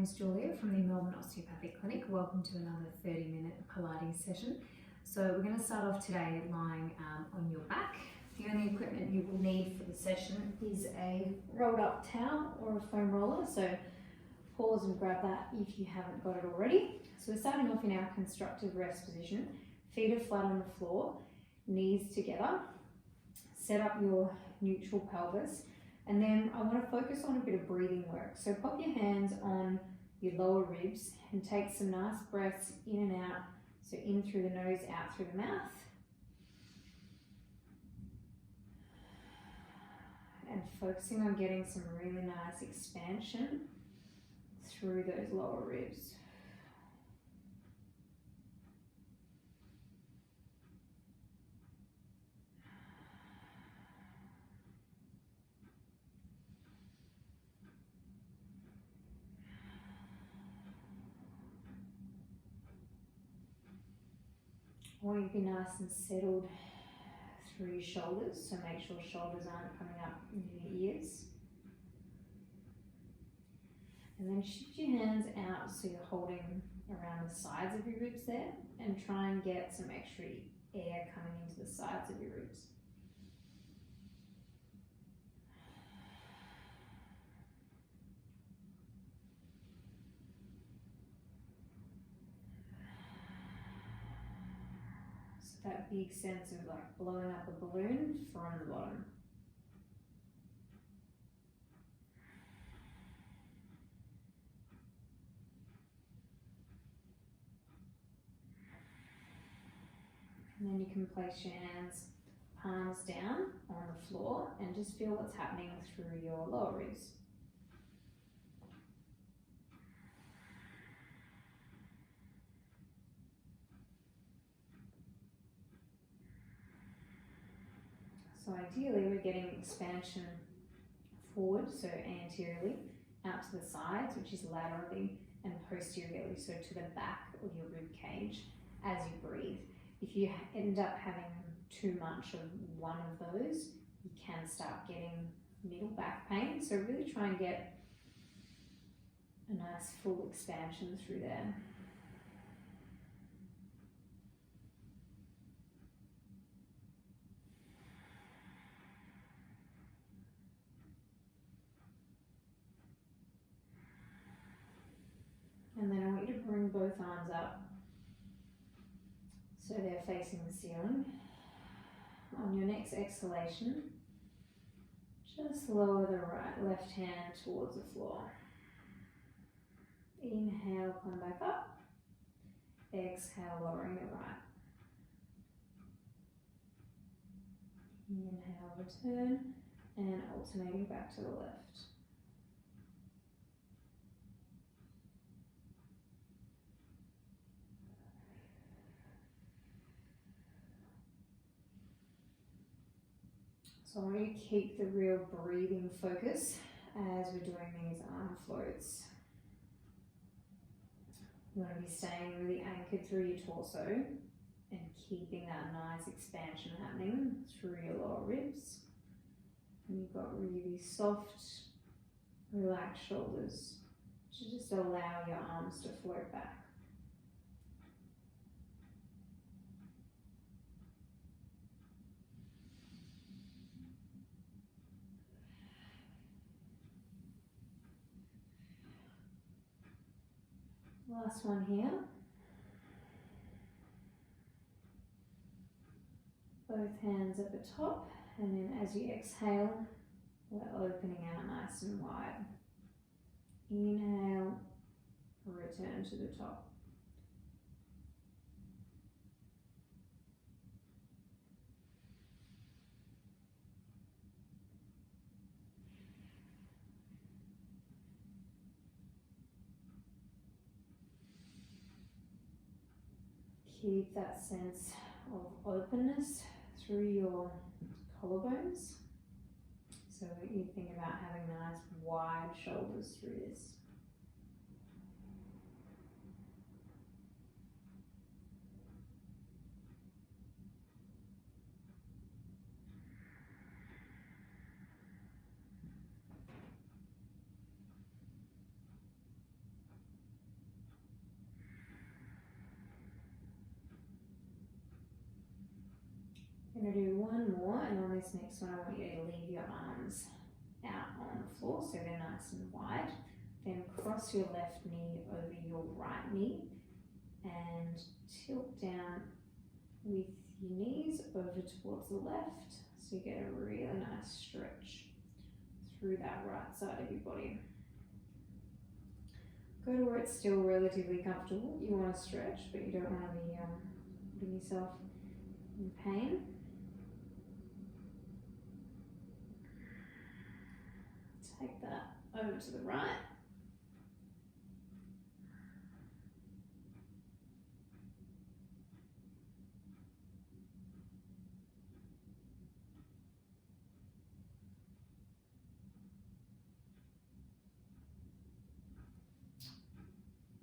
name's Julia from the Melbourne Osteopathic Clinic. Welcome to another 30-minute Pilates session. So we're going to start off today lying on your back. The only equipment you will need for the session is a rolled up towel or a foam roller. So pause and grab that if you haven't got it already. So we're starting off in our constructive rest position. Feet are flat on the floor, knees together. Set up your neutral pelvis. And then I want to focus on a bit of breathing work. So pop your hands on your lower ribs and take some nice breaths in and out. So in through the nose, out through the mouth. And focusing on getting some really nice expansion through those lower ribs. I want you to be nice and settled through your shoulders, so make sure shoulders aren't coming up near your ears. And then shift your hands out so you're holding around the sides of your ribs there, and try and get some extra air coming into the sides of your ribs. That big sense of like blowing up a balloon from the bottom. And then you can place your hands, palms down on the floor, and just feel what's happening through your lower ribs. So ideally we're getting expansion forward, so anteriorly, out to the sides, which is laterally, and posteriorly, so to the back of your rib cage as you breathe. If you end up having too much of one of those, you can start getting middle back pain. So really try and get a nice full expansion through there. And then I want you to bring both arms up so they're facing the ceiling. On your next exhalation, just lower the left hand towards the floor. Inhale, come back up. Exhale, lowering the right. Inhale, return, and alternating back to the left. So I want you to keep the real breathing focus as we're doing these arm floats. You want to be staying really anchored through your torso and keeping that nice expansion happening through your lower ribs. And you've got really soft, relaxed shoulders to just allow your arms to float back. Last one here. Both hands at the top, and then as you exhale, we're opening out nice and wide. Inhale, return to the top. Keep that sense of openness through your collarbones. So you think about having nice wide shoulders through this. going to do one more, and on this next one I want you to leave your arms out on the floor so they're nice and wide. Then cross your left knee over your right knee and tilt down with your knees over towards the left, so you get a really nice stretch through that right side of your body. Go to where it's still relatively comfortable. You want to stretch, but you don't want to be putting yourself in pain. Take that over to the right.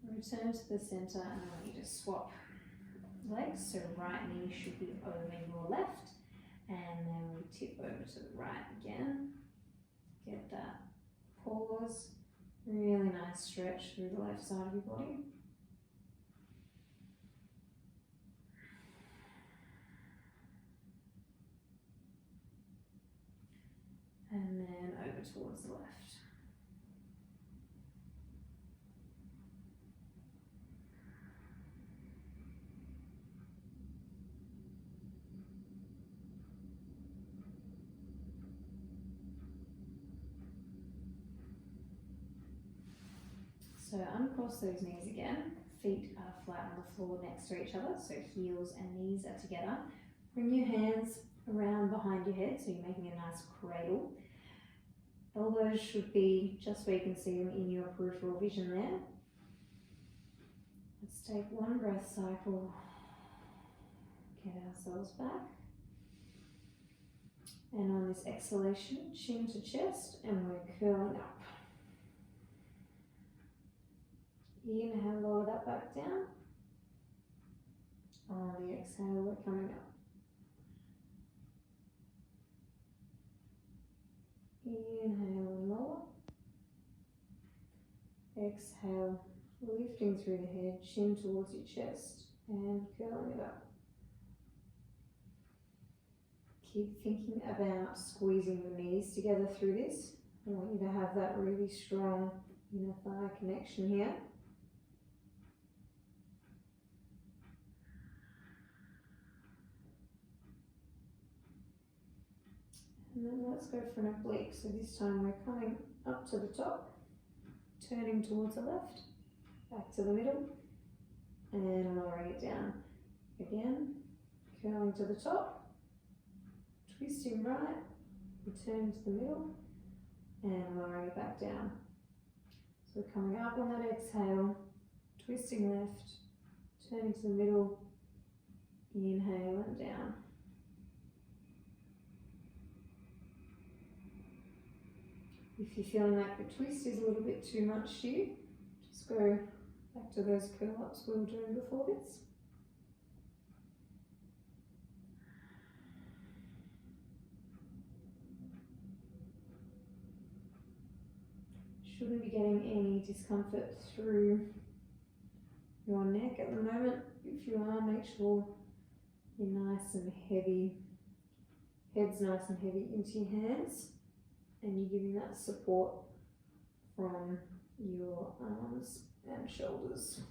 Return to the center, and I want you to swap legs. So right knee should be over your left, and then we tip over to the right again. Get that pause. Really nice stretch through the left side of your body. And then over towards the left. So uncross those knees again. Feet are flat on the floor next to each other, so heels and knees are together. Bring your hands around behind your head, so you're making a nice cradle. Elbows should be just where you can see them in your peripheral vision there. Let's take one breath cycle. Get ourselves back. And on this exhalation, chin to chest, and we're curling up. Inhale, lower that back down. On the exhale, we're coming up. Inhale and lower. Exhale, lifting through the head, chin towards your chest, and curling it up. Keep thinking about squeezing the knees together through this. I want you to have that really strong inner thigh connection here. And then let's go for an oblique. So this time we're coming up to the top, turning towards the left, back to the middle, and lowering it down. Again, curling to the top, twisting right, returning to the middle, and lowering it back down. So we're coming up on that exhale, twisting left, turning to the middle, inhale and down. If you're feeling like the twist is a little bit too much to you, just go back to those curl-ups we were doing before this. Shouldn't be getting any discomfort through your neck at the moment. If you are, make sure you're nice and heavy, head's nice and heavy into your hands, and you're giving that support from your arms and shoulders.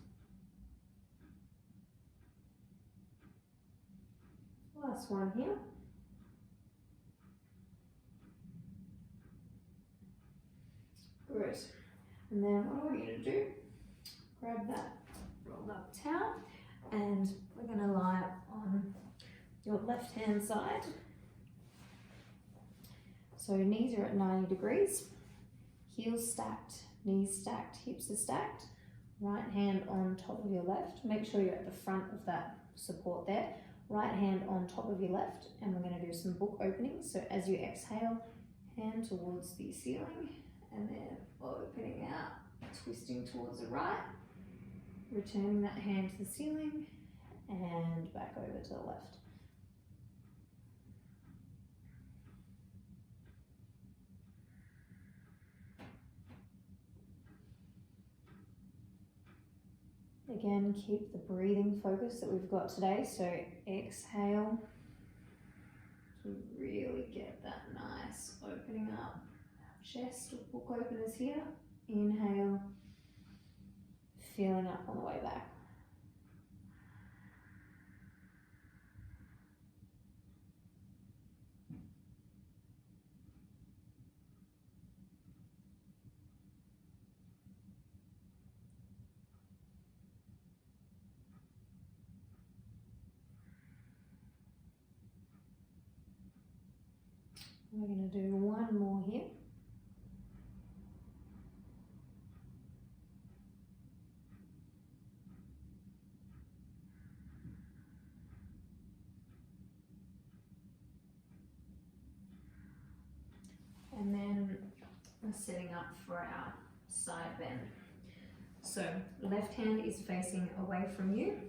Last one here. Good. And then what I want you to do, grab that rolled up towel, and we're going to lie on your left hand side. So knees are at 90 degrees, heels stacked, knees stacked, hips are stacked. Right hand on top of your left. Make sure you're at the front of that support there. Right hand on top of your left, and we're going to do some book openings. So as you exhale, hand towards the ceiling, and then opening out, twisting towards the right, returning that hand to the ceiling, and back over to the left. Again, keep the breathing focus that we've got today. So exhale, to really get that nice opening up. Chest or book openers here. Inhale, feeling up on the way back. We're going to do one more here. And then we're setting up for our side bend. So left hand is facing away from you.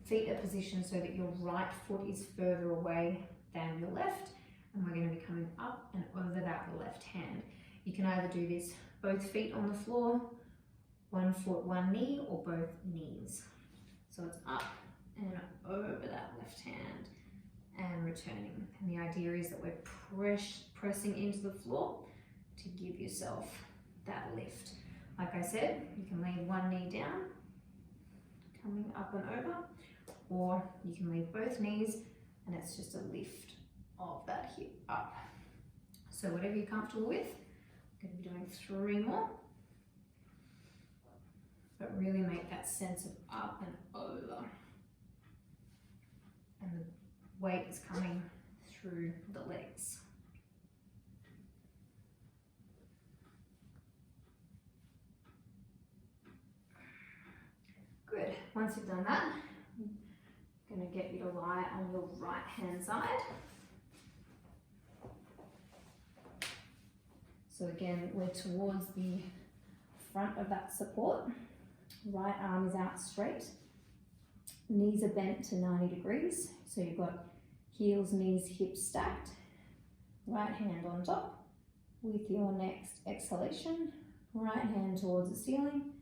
Feet are positioned so that your right foot is further away than your left. And we're going to be coming up and over that left hand. You can either do this both feet on the floor, one foot, one knee, or both knees. So it's up and over that left hand and returning. And the idea is that we're pressing into the floor to give yourself that lift. Like I said, you can leave one knee down, coming up and over, or you can leave both knees and it's just a lift of that hip up. So whatever you're comfortable with, I'm going to be doing 3 more. But really make that sense of up and over. And the weight is coming through the legs. Good. Once you've done that, I'm going to get you to lie on your right hand side. So again, we're towards the front of that support. Right arm is out straight. Knees are bent to 90 degrees. So you've got heels, knees, hips stacked. Right hand on top. With your next exhalation, right hand towards the ceiling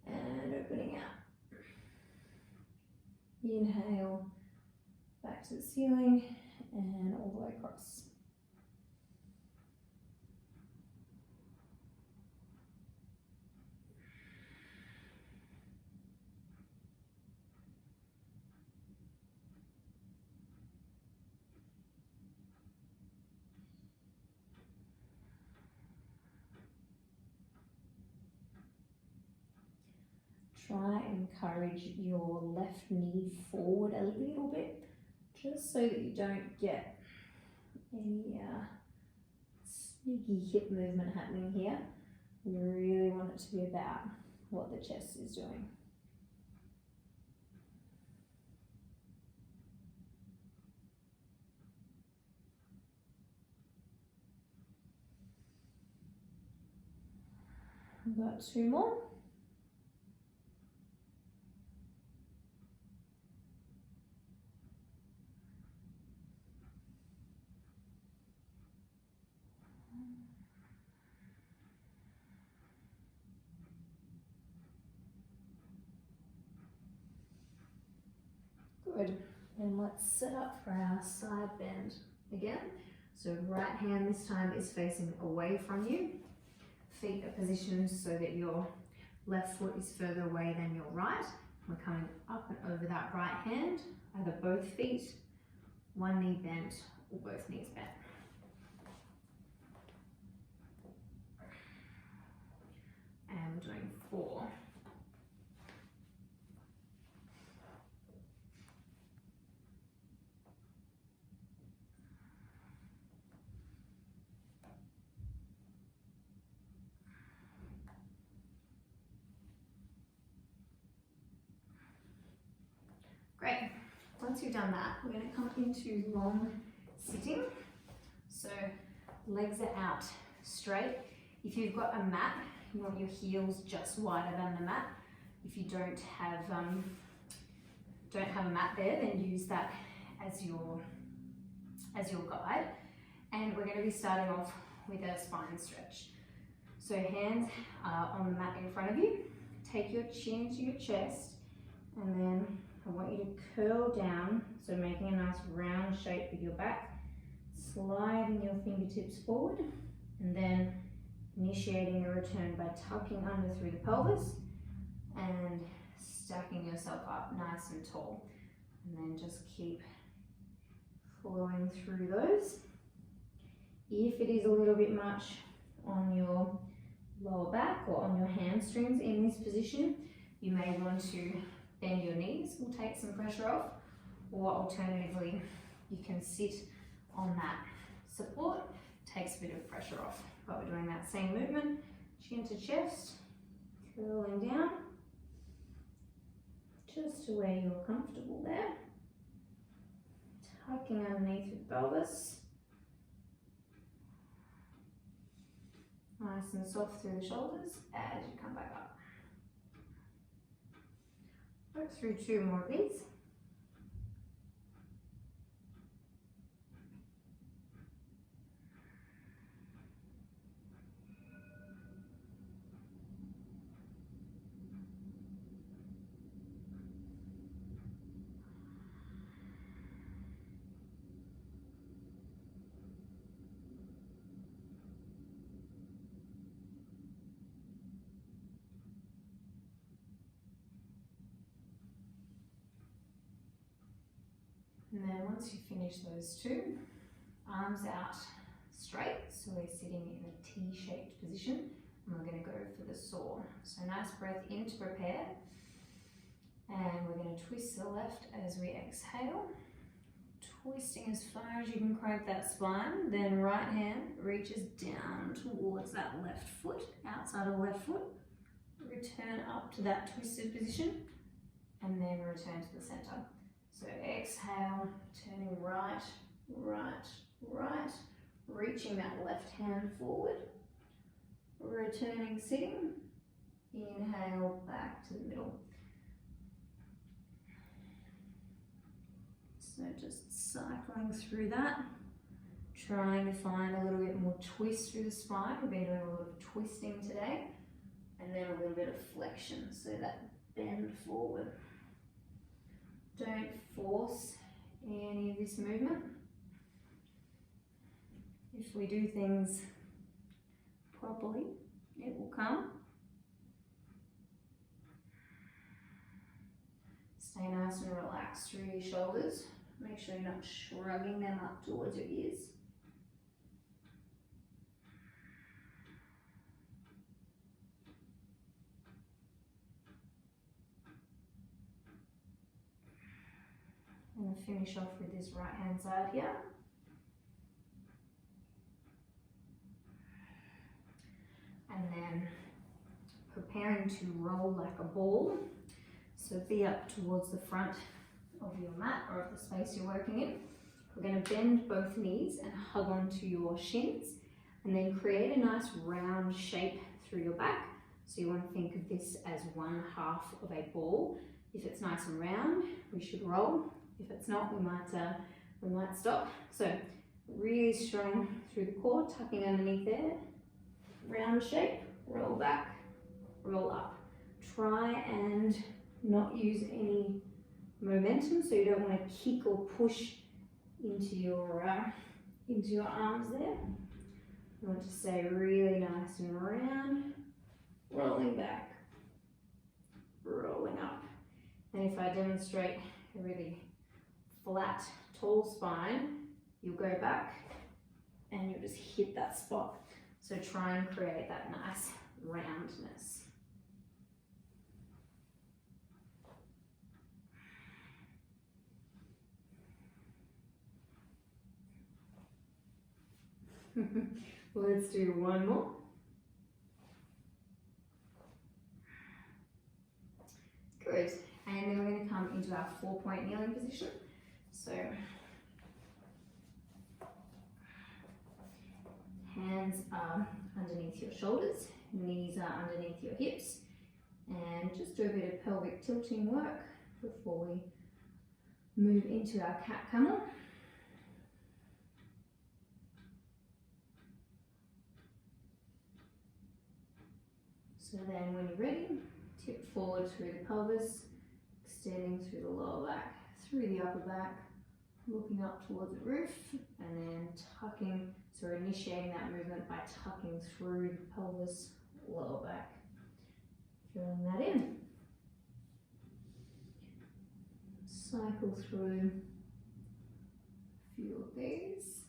and opening out. Inhale, back to the ceiling and all the way across. Try and encourage your left knee forward a little bit, just so that you don't get any sneaky hip movement happening here. We really want it to be about what the chest is doing. We've got 2 more. Good, and let's set up for our side bend again. So right hand this time is facing away from you. Feet are positioned so that your left foot is further away than your right. We're coming up and over that right hand, either both feet, one knee bent or both knees bent. And we're doing 4. Great. Once you've done that, we're going to come into long sitting. So legs are out straight. If you've got a mat, you want your heels just wider than the mat. If you don't have a mat there, then use that as your guide. And we're going to be starting off with a spine stretch. So hands are on the mat in front of you. Take your chin to your chest, and then I want you to curl down, so making a nice round shape with your back, sliding your fingertips forward and then initiating a return by tucking under through the pelvis and stacking yourself up nice and tall. And then just keep flowing through those. If it is a little bit much on your lower back or on your hamstrings in this position, you may want to bend your knees, will take some pressure off, or alternatively you can sit on that support, takes a bit of pressure off. But we're doing that same movement, chin to chest, curling down, just to where you're comfortable there. Tucking underneath your pelvis. Nice and soft through the shoulders as you come back up. Work through 2 more of these. And then once you finish those 2, arms out straight, so we're sitting in a T-shaped position, and we're going to go for the saw. So nice breath in to prepare, and we're going to twist to the left as we exhale, twisting as far as you can crank that spine, then right hand reaches down towards that left foot, outside of the left foot, return up to that twisted position, and then return to the center. So exhale, turning right, right, right, reaching that left hand forward, returning sitting, inhale back to the middle. So just cycling through that, trying to find a little bit more twist through the spine. We've been doing a lot of twisting today, and then a little bit of flexion, so that bend forward. Don't force any of this movement. If we do things properly, it will come. Stay nice and relaxed through your shoulders. Make sure you're not shrugging them up towards your ears. I'm going to finish off with this right hand side here. And then preparing to roll like a ball. So be up towards the front of your mat or of the space you're working in. We're going to bend both knees and hug onto your shins, and then create a nice round shape through your back. So you want to think of this as 1/2 of a ball. If it's nice and round, we should roll. If it's not, we might stop. So really strong through the core, tucking underneath there. Round shape, roll back, roll up. Try and not use any momentum, so you don't want to kick or push into your arms there. You want to stay really nice and round, rolling back, rolling up. And if I demonstrate a really flat, tall spine, you'll go back and you'll just hit that spot. So try and create that nice roundness. Let's do one more. Good. And then we're going to come into our 4-point kneeling position. So hands are underneath your shoulders, knees are underneath your hips, and just do a bit of pelvic tilting work before we move into our cat camel. So then when you're ready, tip forward through the pelvis, extending through the lower back, through the upper back, looking up towards the roof, and then tucking, so we're initiating that movement by tucking through the pelvis, lower back, filling that in. Cycle through a few of these.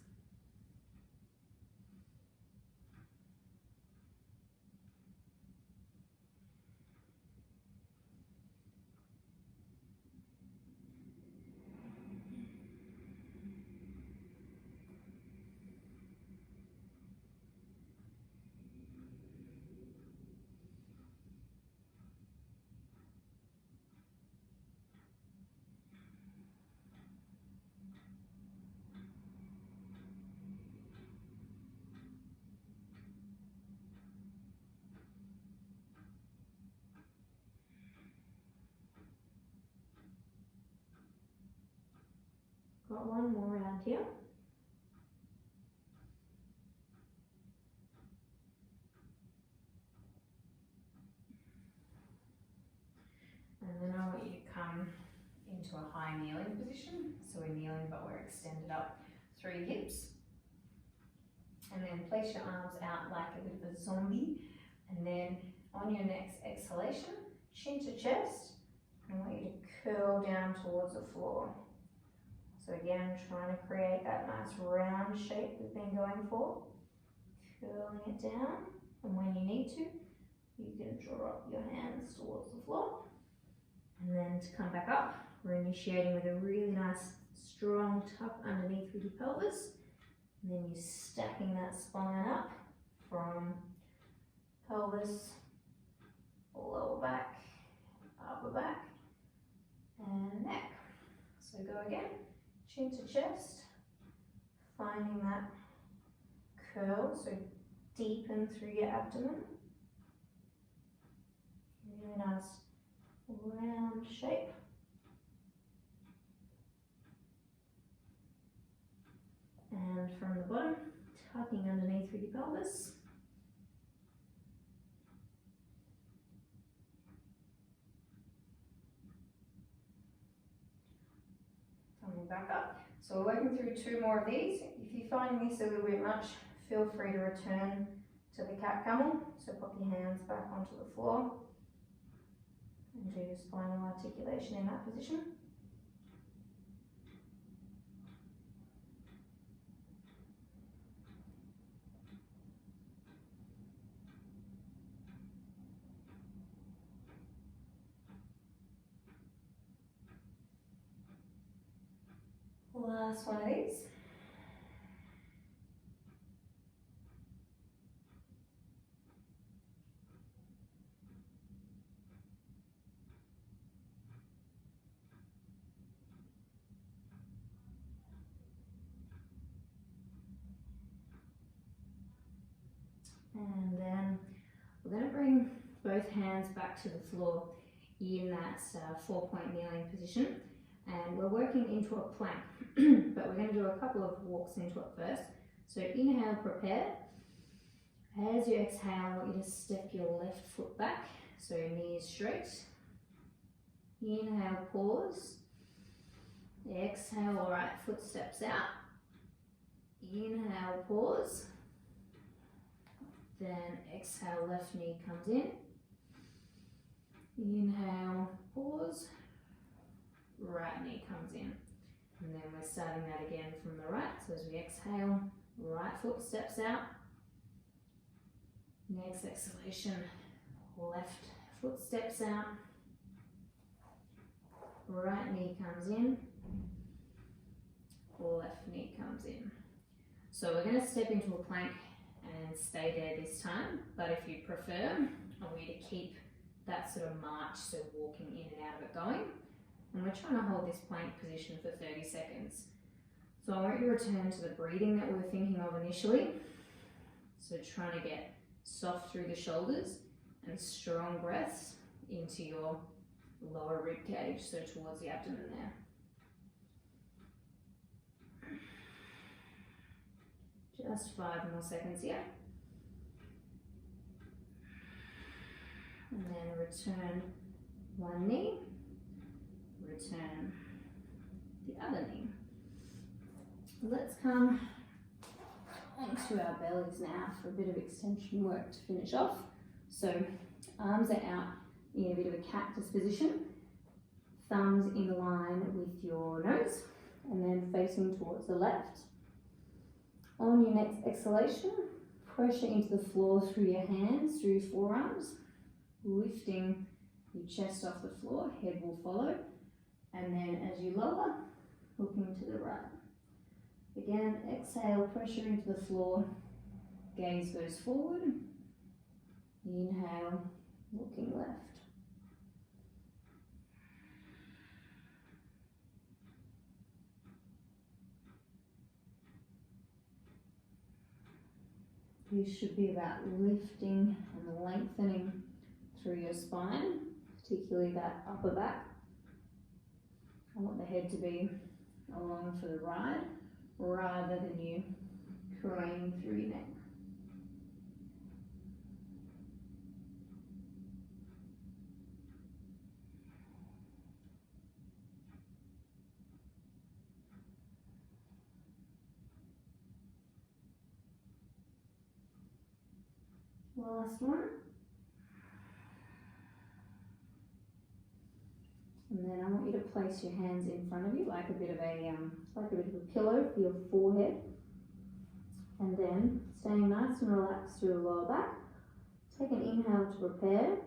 Got one more around here. And then I want you to come into a high kneeling position. So we're kneeling, but we're extended up through your hips. And then place your arms out like a bit of a zombie. And then on your next exhalation, chin to chest. I want you to curl down towards the floor. So again, trying to create that nice round shape we've been going for. Curling it down, and when you need to, you can drop your hands towards the floor. And then to come back up, we're initiating with a really nice strong tuck underneath with your pelvis. And then you're stacking that spine up from pelvis, lower back, upper back, and neck. So go again. Chin to chest, finding that curl, so deepen through your abdomen. Really nice round shape. And from the bottom, tucking underneath with your pelvis. Coming back up. So we're working through two more of these. If you're finding this a little bit much, feel free to return to the cat camel. So pop your hands back onto the floor and do your spinal articulation in that position. Last one of these. And then we're going to bring both hands back to the floor in that 4-point kneeling position. And we're working into a plank, but we're going to do a couple of walks into it first. So inhale, prepare. As you exhale, I want you to step your left foot back, so knees straight. Inhale, pause. Exhale, right foot steps out. Inhale, pause. Then exhale, left knee comes in. Inhale, pause. Right knee comes in. And then we're starting that again from the right. So as we exhale, right foot steps out. Next exhalation, left foot steps out. Right knee comes in. Left knee comes in. So we're going to step into a plank and stay there this time. But if you prefer, I want you to keep that sort of march, so walking in and out of it going. And we're trying to hold this plank position for 30 seconds. So I want you to return to the breathing that we were thinking of initially. So trying to get soft through the shoulders and strong breaths into your lower rib cage, so towards the abdomen there. Just 5 more seconds here. And then return one knee. Return the other knee. Let's come onto our bellies now for a bit of extension work to finish off. So arms are out in a bit of a cactus position, thumbs in line with your nose and then facing towards the left. On your next exhalation, pressure into the floor through your hands, through your forearms, lifting your chest off the floor, head will follow, and then as you lower, looking to the right. Again, exhale, pressure into the floor, gaze goes forward, inhale, looking left. This should be about lifting and lengthening through your spine, particularly that upper back. I want the head to be along for the ride rather than you craning through your neck. Last one. And then I want you to place your hands in front of you like a bit of a pillow for your forehead. And then staying nice and relaxed through the lower back. Take an inhale to prepare.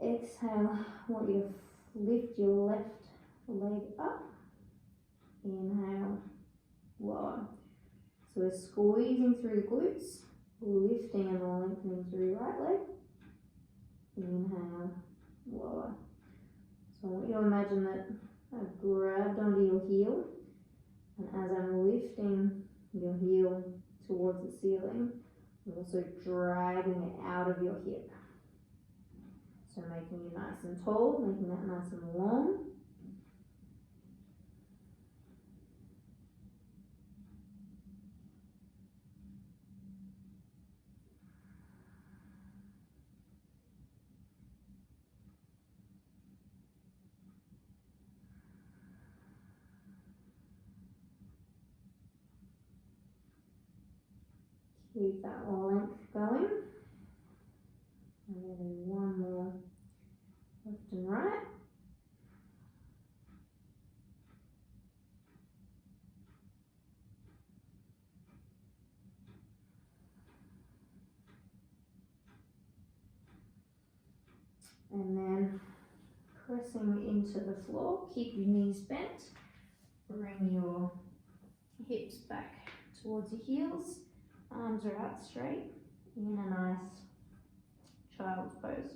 Exhale, I want you to lift your left leg up. Inhale, lower. So we're squeezing through the glutes, lifting and lengthening through your right leg. Inhale, lower. So I want you to imagine that I've grabbed onto your heel, and as I'm lifting your heel towards the ceiling, I'm also dragging it out of your hip. So making you nice and tall, making that nice and long. Keep that length going. And then one more left and right. And then pressing into the floor, keep your knees bent. Bring your hips back towards your heels. Arms are out straight in a nice child's pose.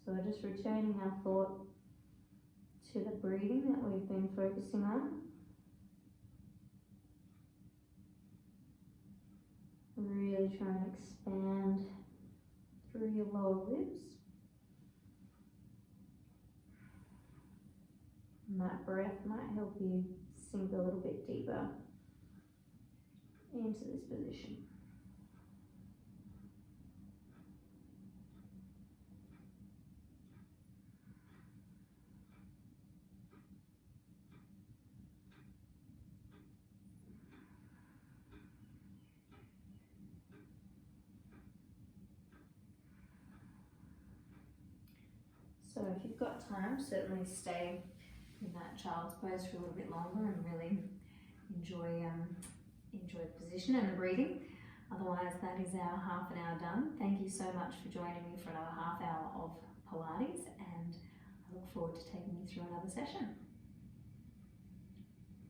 So we're just returning our thought to the breathing that we've been focusing on. Really try and expand through your lower ribs. And that breath might help you sink a little bit deeper into this position. So if you've got time, certainly stay in that child's pose for a little bit longer and really enjoy the position and the breathing. Otherwise, that is our half an hour done. Thank you so much for joining me for another half hour of Pilates, and I look forward to taking you through another session.